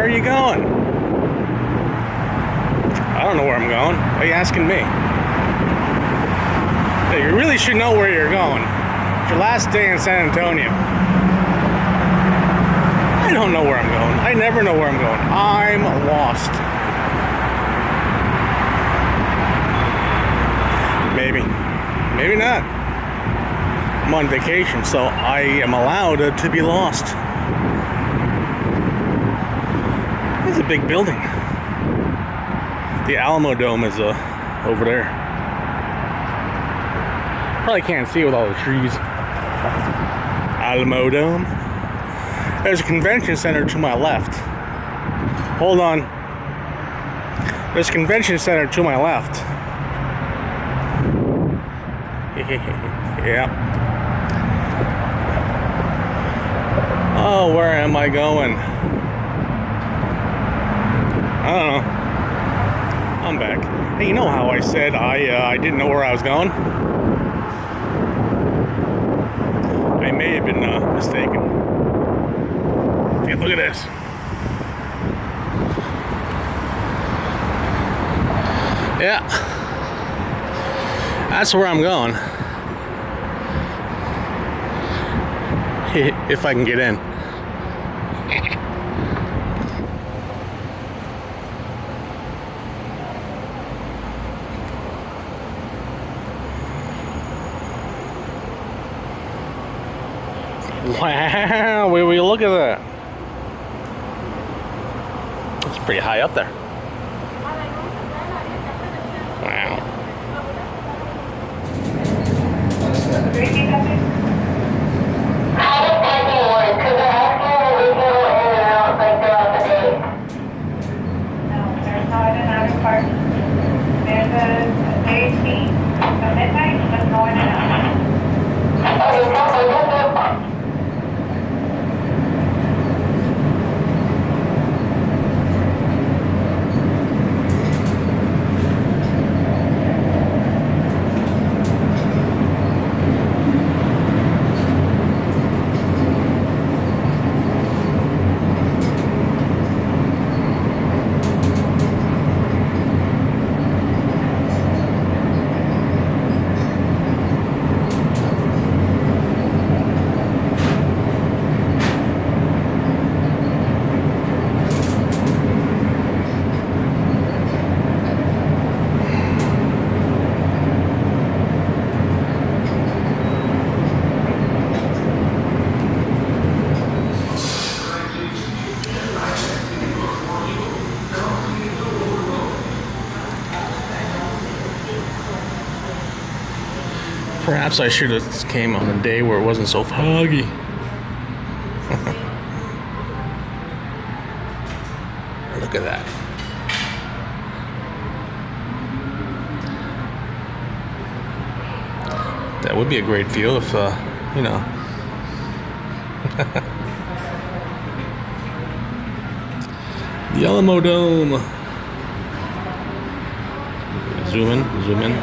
are you going? I don't know where I'm going. Why are you asking me? Hey, you really should know where you're going. It's your last day in San Antonio. I don't know where I'm going. I never know where I'm going. I'm lost. Maybe. Maybe not. I'm on vacation, so I am allowed to be lost. It's a big building. The Alamo Dome is over there. Probably can't see with all the trees. Alamo Dome. There's a convention center to my left. Hold on. There's a convention center to my left. Yep. Oh, where am I going? I don't know. I'm back. Hey, you know how I said I didn't know where I was going? I may have been mistaken. Hey, look at this. Yeah. That's where I'm going. If I can get in. Wow, will you look at that? It's pretty high up there. Wow. There's a day fee at midnight, just going in and out. Perhaps I should have came on a day where it wasn't so foggy. Look at that. That would be a great view if, you know. The Alamo Dome. Zoom in, zoom in,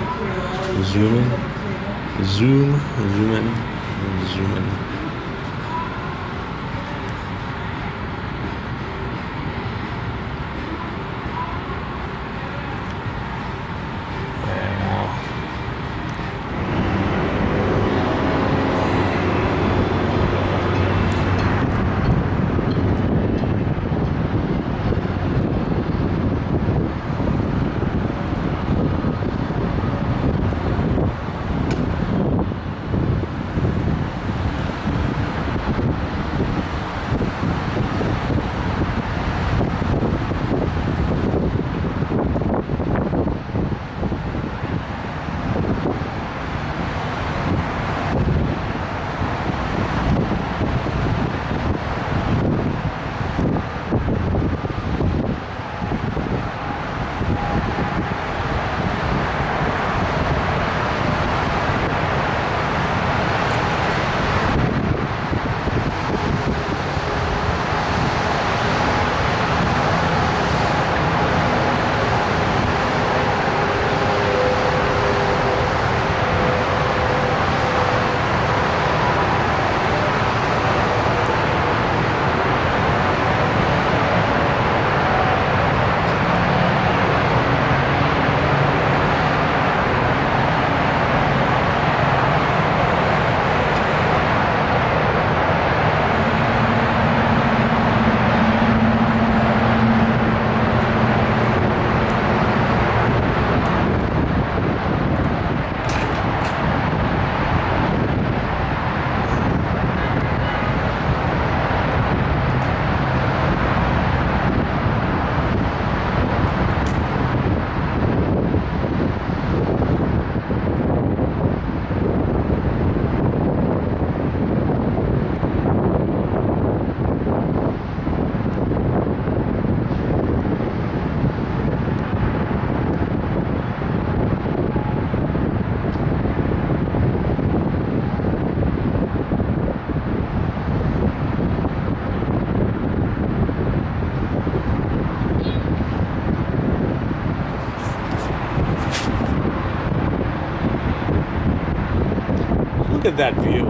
zoom in. Zoom in, zoom in. Wow. Look at that view.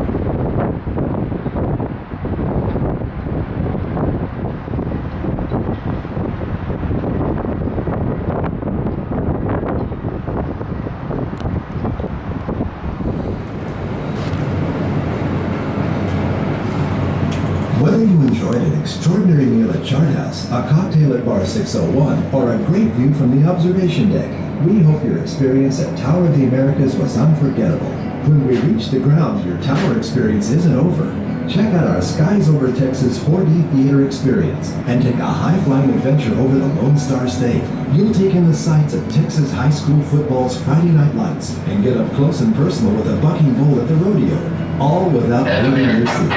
Whether you enjoyed an extraordinary meal at Chart House, a cocktail at Bar 601, or a great view from the observation deck, we hope your experience at Tower of the Americas was unforgettable. When we reach the ground, your tower experience isn't over. Check out our Skies Over Texas 4D theater experience and take a high-flying adventure over the Lone Star State. You'll take in the sights of Texas high school football's Friday Night Lights and get up close and personal with a bucking bull at the rodeo, all without leaving your seat.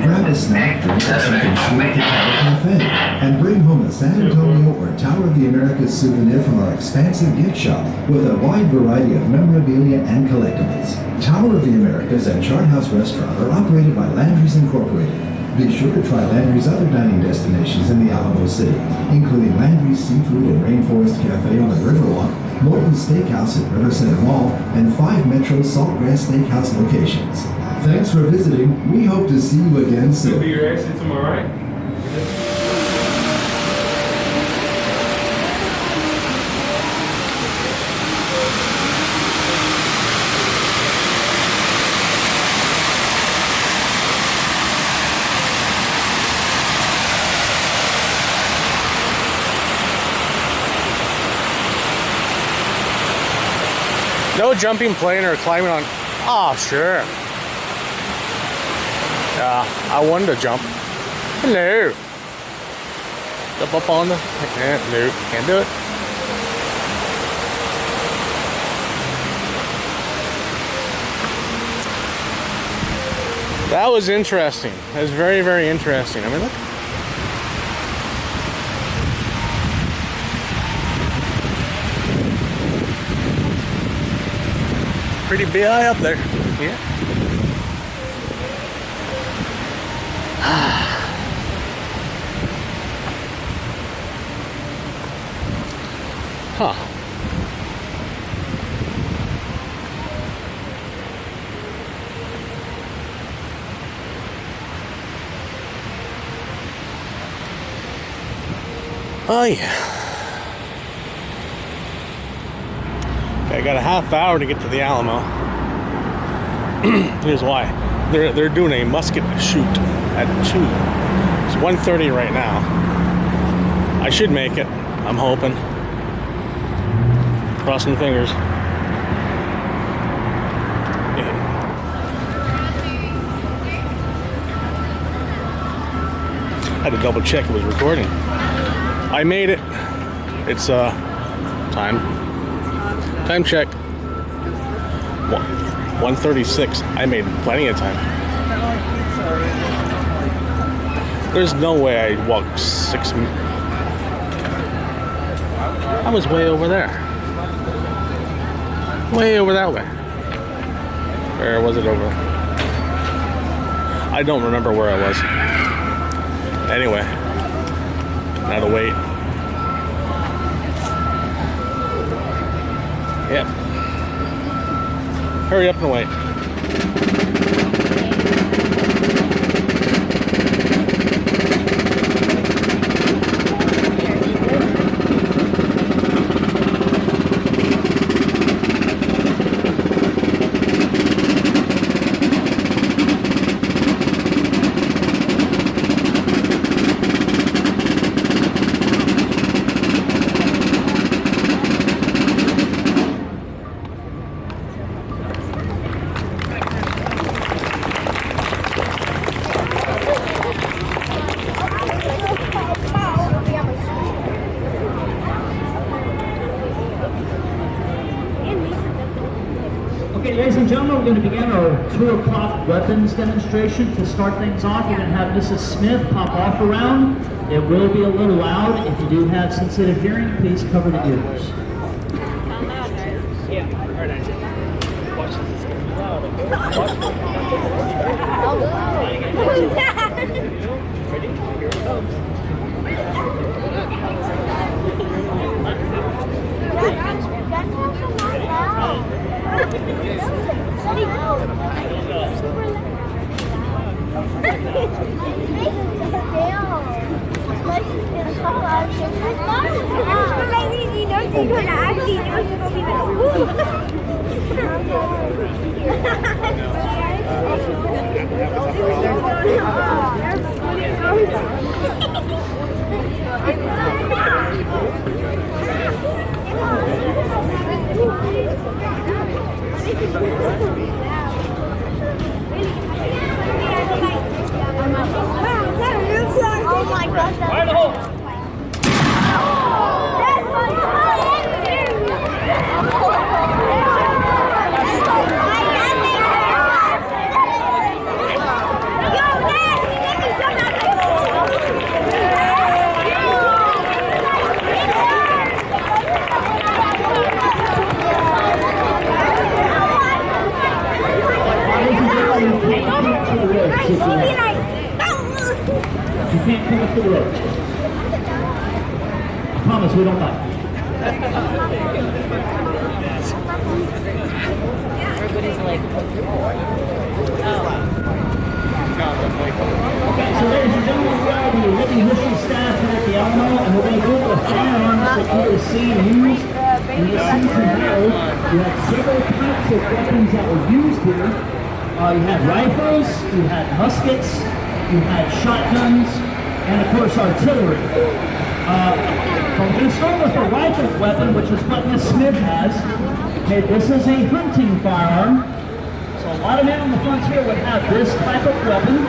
Grab a snack, drink, or something sweet at the Tower Cafe, and bring home a San Antonio or Tower of the Americas souvenir from our expansive gift shop with a wide variety of memorabilia and collectibles. Tower of the Americas and Chart House Restaurant are operated by Landry's Incorporated. Be sure to try Landry's other dining destinations in the Alamo City, including Landry's Seafood and Rainforest Cafe on the Riverwalk, Morton's Steakhouse at River Center Mall, and 5 Metro Saltgrass Steakhouse locations. Thanks for visiting. We hope to see you again soon. It'll be your exit to my right. No jumping plane or climbing on. Oh, sure. Yeah, I wanted to jump. Hello. Jump up on the. No, can't do it. That was interesting. That was very, very interesting. I mean, look. Pretty big eye up there. Yeah. Huh. Oh yeah. I got a half hour to get to the Alamo. Here's why. They're doing a musket shoot at 2. It's 1:30 right now. I should make it. I'm hoping. Crossing fingers. Yeah. I had to double check it was recording. I made it. It's time check. 1:36. I made plenty of time. There's no way I walked 6 minutes. I was way over there. Way over that way. Where was it over? I don't remember where I was. Anyway, now to wait. Yep. Hurry up and wait. Okay, ladies and gentlemen, we're going to begin our 2 o'clock weapons demonstration. To start things off, we're going to have Mrs. Smith pop off around. It will be a little loud. If you do have sensitive hearing, please cover the ears. Yeah, alright, watch this. It's gonna be loud. Ready? Here it comes. Oh my gosh. Fire the hole. You can't come up to the ropes. I promise we don't bite. Okay, so ladies and gentlemen, we are the Whitney Houston staff here at the Alamo, and we're going to go over the firearms that you will see used in this season now. You have several types of weapons that were used here. You had rifles, you had muskets, you had shotguns, and of course artillery. I'm going to start with a rifle weapon, which is what Miss Smith has. Okay, this is a hunting firearm. So a lot of men on the frontier would have this type of weapon.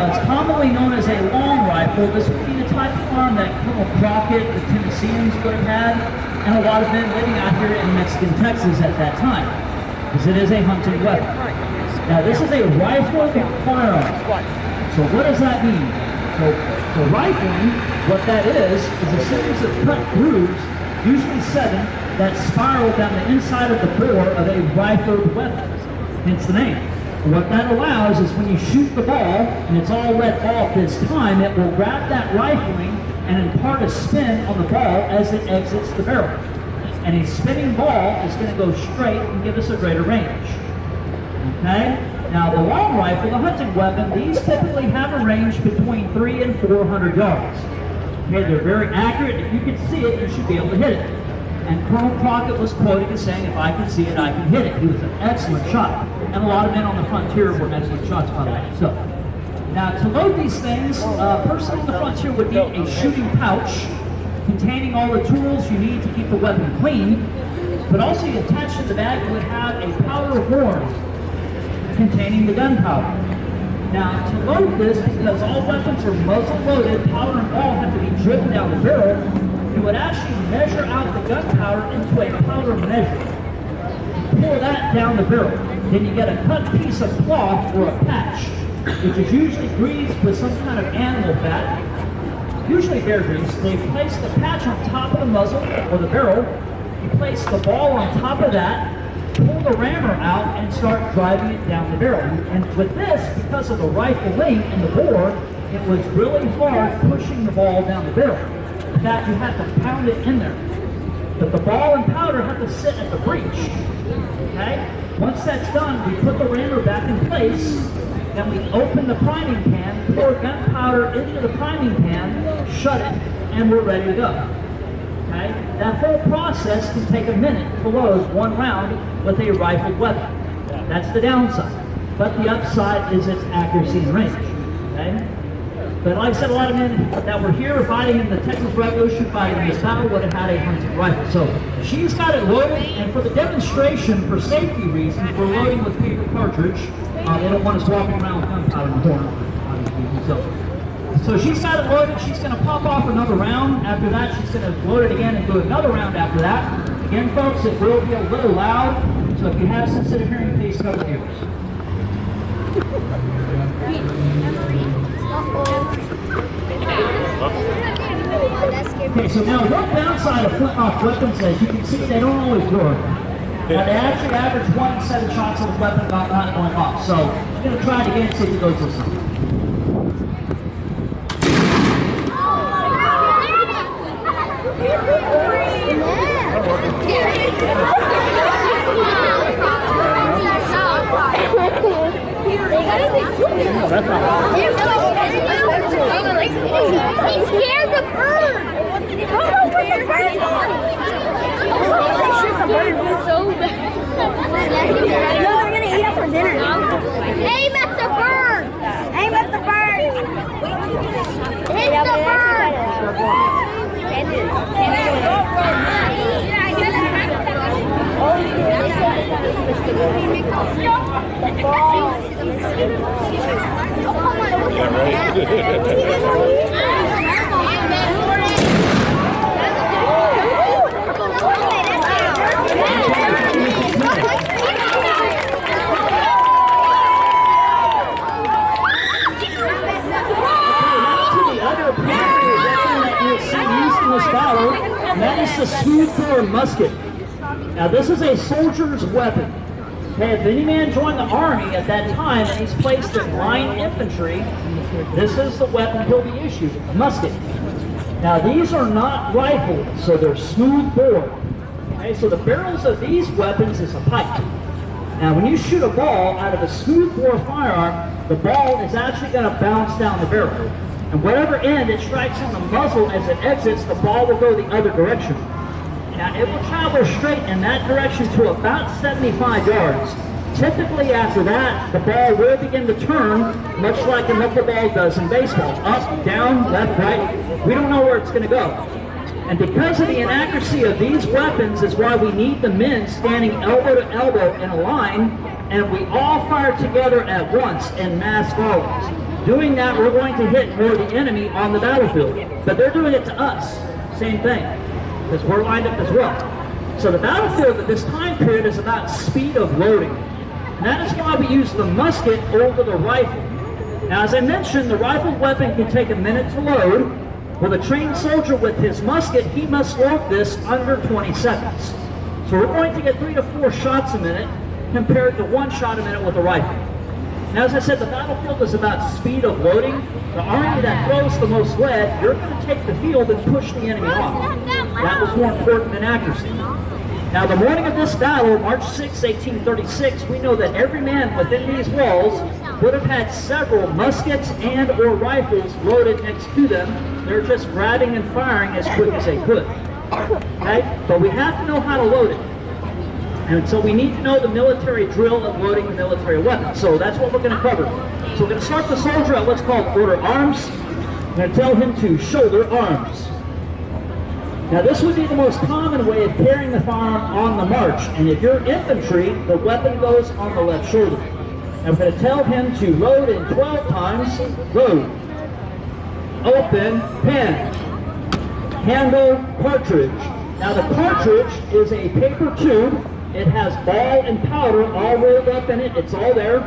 It's commonly known as a long rifle. This would be the type of firearm that Colonel Crockett, the Tennesseans would have had, and a lot of men living out here in Mexican Texas at that time, because it is a hunting weapon. Now this is a rifle firearm. So what does that mean? So for rifling, what that is a series of cut grooves, usually 7, that spiral down the inside of the bore of a rifled weapon, hence the name. What that allows is when you shoot the ball, and it's all let off this time, it will grab that rifling and impart a spin on the ball as it exits the barrel. And a spinning ball is going to go straight and give us a greater range. Okay? Now the long rifle, the hunting weapon, these typically have a range between 300 and 400 yards. Okay, they're very accurate. If you can see it, you should be able to hit it. And Colonel Crockett was quoted as saying, if I can see it, I can hit it. He was an excellent shot. And a lot of men on the frontier were excellent shots, by the way. So, now to load these things, a person on the frontier would need a shooting pouch containing all the tools you need to keep the weapon clean. But also attached to the bag, you would have a powder horn containing the gunpowder. Now, to load this, because all weapons are muzzle loaded, powder and ball have to be driven down the barrel, you would actually measure out the gunpowder into a powder measure. Pour that down the barrel. Then you get a cut piece of cloth or a patch, which is usually greased with some kind of animal fat, usually bear grease. They place the patch on top of the muzzle or the barrel. You place the ball on top of that, pull the rammer out, and start driving it down the barrel. And with this, because of the rifle length and the bore, it was really hard pushing the ball down the barrel. In fact, you have to pound it in there. But the ball and powder have to sit at the breech. Okay? Once that's done, we put the rammer back in place, then we open the priming pan, pour gunpowder into the priming pan, shut it, and we're ready to go. Okay? That whole process can take a minute to load one round with a rifled weapon. That's the downside. But the upside is its accuracy and range. Okay? But like I said, a lot of men that were here fighting in the Texas Revolution, fighting in this battle, would have had a hunting rifle. So she's got it loaded, and for the demonstration, for safety reasons, we're loading with paper cartridge. They don't want us walking around with gunpowder in the horn. So she's got it loaded. She's going to pop off another round. After that, she's going to load it again and do another round after that. Again, folks, it will be a little loud, so if you have sensitive hearing, please cover the ears. Okay, so now one downside of flint-lock weapons, as you can see, they don't always work. They actually average 1 in 7 shots of the weapon not going off. So I'm going to try it again and see if it goes this time. that's not. He scared the bird. Come over the bird. So bad. No, we're gonna eat it for dinner. Aim at the bird. Aim at the bird. Hit the bird. And that is the smoothbore musket. Now this is a soldier's weapon. Okay, if any man joined the army at that time and he's placed in line infantry, this is the weapon he'll be issued, a musket. Now these are not rifled, so they're smoothbore. Okay, so the barrels of these weapons is a pipe. Now when you shoot a ball out of a smoothbore firearm, the ball is actually going to bounce down the barrel. And whatever end it strikes on the muzzle as it exits, the ball will go the other direction. Now it will travel straight in that direction to about 75 yards. Typically after that, the ball will begin to turn, much like a knuckleball does in baseball. Up, down, left, right. We don't know where it's going to go. And because of the inaccuracy of these weapons is why we need the men standing elbow to elbow in a line, and we all fire together at once in mass volleys. Doing that, we're going to hit more of the enemy on the battlefield. But they're doing it to us. Same thing. Because we're lined up as well. So the battlefield at this time period is about speed of loading. And that is why we use the musket over the rifle. Now, as I mentioned, the rifled weapon can take a minute to load. With a trained soldier with his musket, he must load this under 20 seconds. So we're going to get 3 to 4 shots a minute compared to 1 shot a minute with a rifle. Now, as I said, the battlefield is about speed of loading. The army that throws the most lead, you're going to take the field and push the enemy off. That was more important than accuracy. Now, the morning of this battle, March 6, 1836, we know that every man within these walls would have had several muskets and or rifles loaded next to them. They're just grabbing and firing as quick as they could. Okay? But we have to know how to load it. And so we need to know the military drill of loading the military weapon. So that's what we're going to cover. So we're going to start the soldier at what's called order arms. I'm going to tell him to shoulder arms. Now this would be the most common way of carrying the firearm on the march. And if you're infantry, the weapon goes on the left shoulder. And we're going to tell him to load in 12 times. Load. Open, pen. Handle, cartridge. Now the cartridge is a paper tube. It has ball and powder all rolled up in it. It's all there.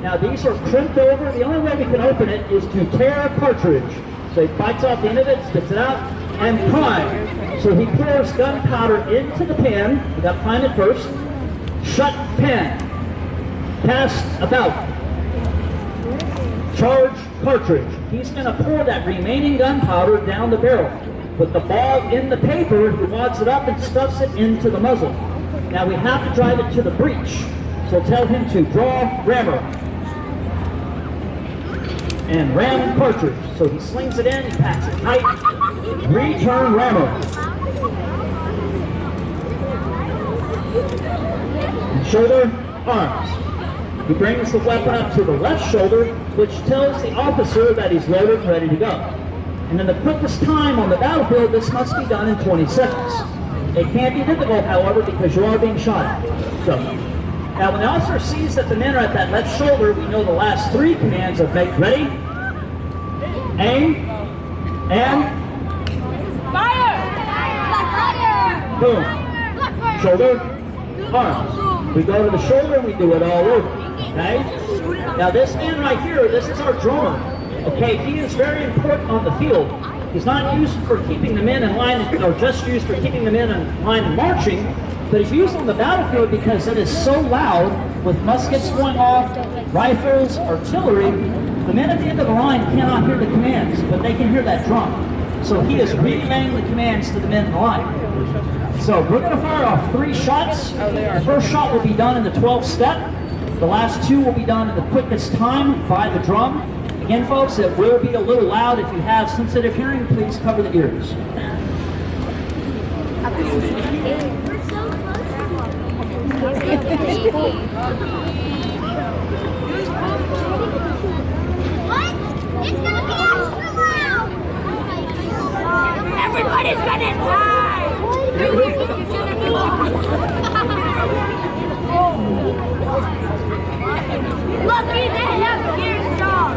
Now these are crimped over. The only way we can open it is to tear a cartridge. So he bites off the end of it, spits it out, and prime. So he pours gunpowder into the pan. We got to prime it first. Shut pan. Pass about. Charge cartridge. He's going to pour that remaining gunpowder down the barrel. Put the ball in the paper, he wads it up and stuffs it into the muzzle. Now we have to drive it to the breech. So tell him to draw rammer. And ram cartridge. So he slings it in, he packs it tight. Return rammer. And shoulder arms. He brings the weapon up to the left shoulder, which tells the officer that he's loaded and ready to go. And in the quickest time on the battlefield, this must be done in 20 seconds. It can't be difficult, however, because you are being shot at. So, now when the officer sees that the men are at that left shoulder, we know the last 3 commands of make ready, aim, and Fire! boom. Shoulder, arms. We go to the shoulder and we do it all over. Okay? Now this man right here, this is our drummer. Okay, he is very important on the field. He's not used for keeping the men in line, or just used for keeping the men in line and marching, but he's used on the battlefield because it is so loud with muskets going off, rifles, artillery. The men at the end of the line cannot hear the commands, but they can hear that drum. So he is relaying the commands to the men in the line. So we're going to fire off 3 shots. The first shot will be done in the 12th step. The last two will be done in the quickest time by the drum. Again, folks, it will be a little loud. If you have sensitive hearing, please cover the ears. What? It's gonna be extra loud! Everybody's gonna die! Look, he didn't have ears on!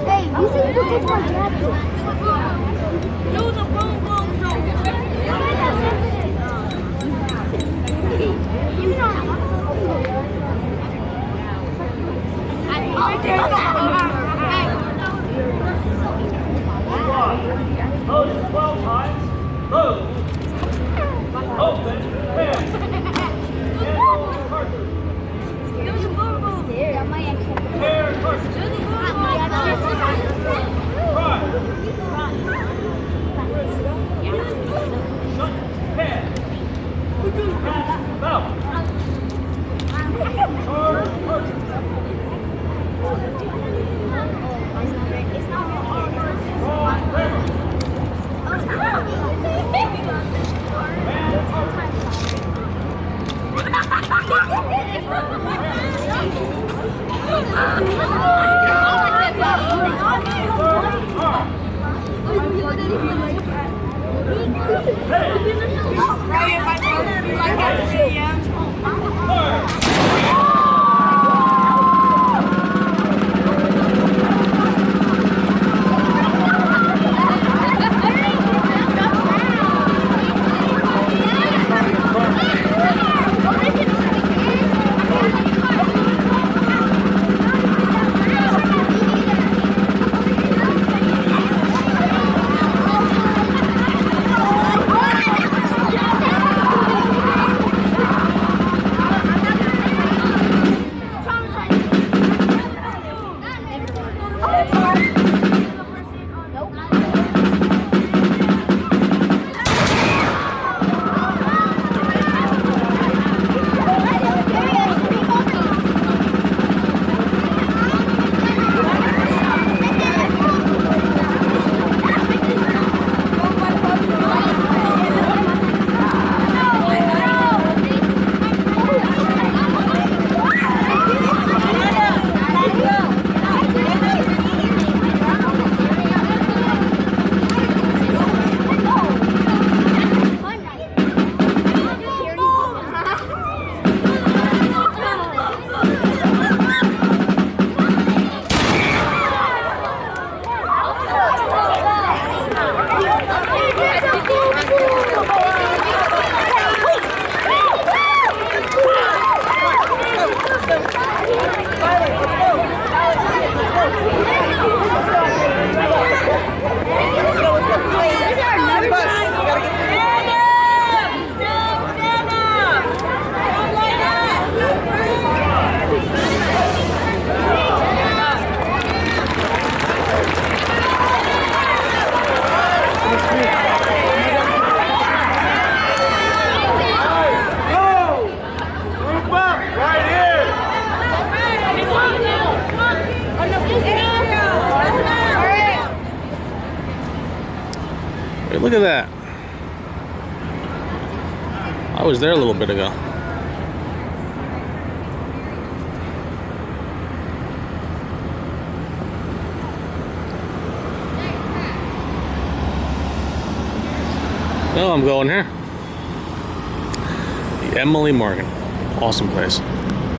Hey, you see who gets my jacket? Do the boom boom song. Close 12 times. Close. Open. Hand. Handle cartridge. Do the boom boom. Hair cartridge. Do the boom boom. Try. Shut. Hand. Pass. Mouth. Charge cartridge. Draw hammer. Hey, look at that. I was there a little bit ago. No, I'm going here. The Emily Morgan. Awesome place.